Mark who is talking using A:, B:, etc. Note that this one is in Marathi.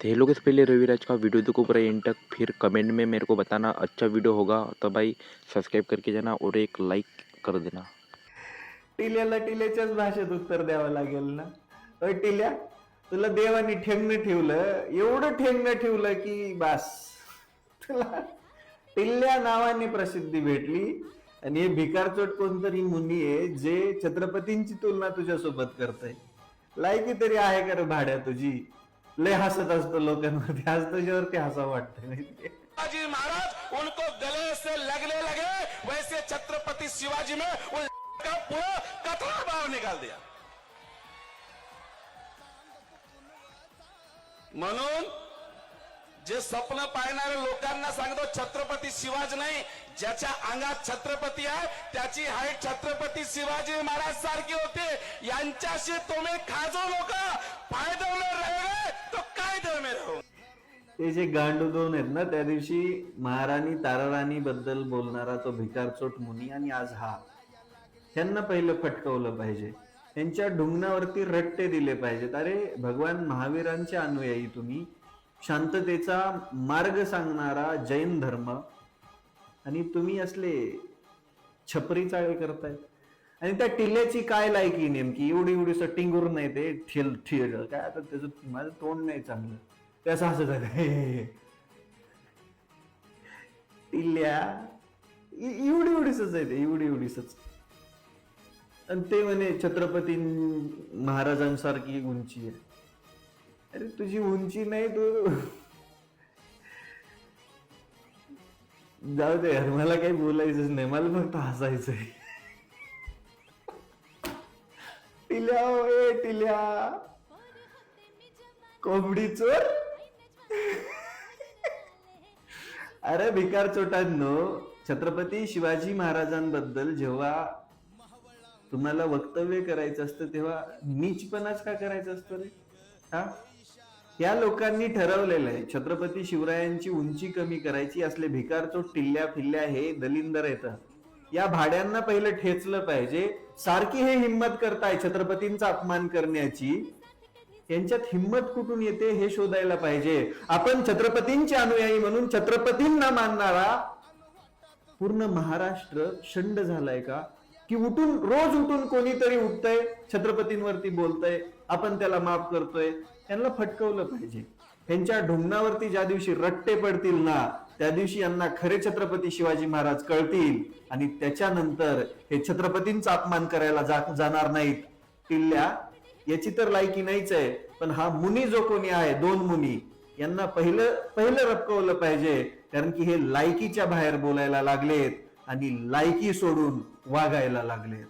A: तो हेलो गाइस, पहले रविराज का वीडियो देखो पूरा एंड तक, फिर कमेंट में मेरे को बताना अच्छा वीडियो होगा तो भाई सब्सक्राइब करके जाना और एक लाइक कर देना।
B: टिल्याला टिल्याच्याच भाषेत उत्तर द्यावं लागेल ना. अय टिल्या, तुला देवाने ठेंगणं ठेवलं, एवढं ठेंगणं ठेवलं की बास. तुला टिल्ल्या नावाने प्रसिद्धी भेटली आणि हे भिकारचोट कोणतरी मुनी आहे जे छत्रपतींची तुलना तुझ्यासोबत करतय. लायकी तरी आहे का रे भाड्या तुझी? लय हसत असतो लोकांवरती, आज तुझ्यावरती हसावं वाटतं माहितीये.
C: शिवाजी महाराज उनको गले से लगने लगे, वैसे छत्रपति शिवाजी में उन का पूरा कतरा बाहर निकाल दिया. म्हणून जे स्वप्न पाहणारे लोकांना सांगतो, छत्रपती शिवाजी नाही, ज्याच्या अंगात छत्रपती आहे त्याची हाईट छत्रपती शिवाजी महाराज सारखी होते. यांच्याशी तुम्ही खाजो लोक फायदे रहोगे तो कायदे में रहो.
B: ते जे गांडू दोन आहेत ना, त्या दिवशी महाराणी ताराराणी बद्दल बोलणारा तो भिकारचोट मुनी आणि आज हा, त्यांना पहिलं फटकवलं पाहिजे. त्यांच्या ढुंगणावरती रट्टे दिले पाहिजेत. अरे भगवान महावीरांचे अनुयायी तुम्ही, शांततेचा मार्ग सांगणारा जैन धर्म, आणि तुम्ही असले छपरी चाळे करताय. आणि त्या टिल्ल्याची काय लायकी नेमकी? एवढी एवढी टिंगूर नाही ते ठेल ठेल काय, आता त्याचं माझं तोंड नाही चांगलं, त्याचं असं झालं. टिल्ल्या एवढी एवढीच आहे ते, एवढी एवढीच. आणि ते म्हणे छत्रपती महाराजांसारखी उंची आहे. अरे तुझी उंची नाही, तू जाऊ दे यार, मला काही बोलायचंच नाही, मला फक्त हसायचंय. टिल्या ए टिल्या, कोंबडी चोर. अरे भिकार चोटांनो, छत्रपती शिवाजी महाराजांबद्दल जेव्हा तुम्हाला वक्तव्य करायचं असतं तेव्हा नीचपणाच का करायचं असतं रे? हा, या लोकांनी ठरवलेलं आहे छत्रपती शिवरायांची उंची कमी करायची. असले भिकारचोट टिल्ल्या फिल्ल्या हे दलिंदर येतात, या भाड्यांना पहिलं ठेचलं पाहिजे. सारखी हे हिम्मत करताय छत्रपतींचा अपमान करण्याची, यांच्यात हिम्मत कुठून येते हे शोधायला पाहिजे. आपण छत्रपतींचे अनुयायी म्हणून छत्रपतींना मानणारा पूर्ण महाराष्ट्र शंड झालाय का? की उठून रोज उठून कोणीतरी उठतंय, छत्रपतींवरती बोलतंय, आपण त्याला माफ करतोय. त्यांना फटकवलं पाहिजे. त्यांच्या ढुंगणावरती ज्या दिवशी रट्टे पडतील ना, त्या दिवशी यांना खरे छत्रपती शिवाजी महाराज कळतील आणि त्याच्यानंतर हे छत्रपतींचा अपमान करायला जाणार नाहीत. टिल्ल्या, याची तर लायकी नाहीच आहे, पण हा मुनी जो कोणी आहे, दोन मुनी, यांना पहिलं रपकवलं पाहिजे. कारण की हे लायकीच्या बाहेर बोलायला लागलेत आणि लायकी सोडून वागायला लागलेत.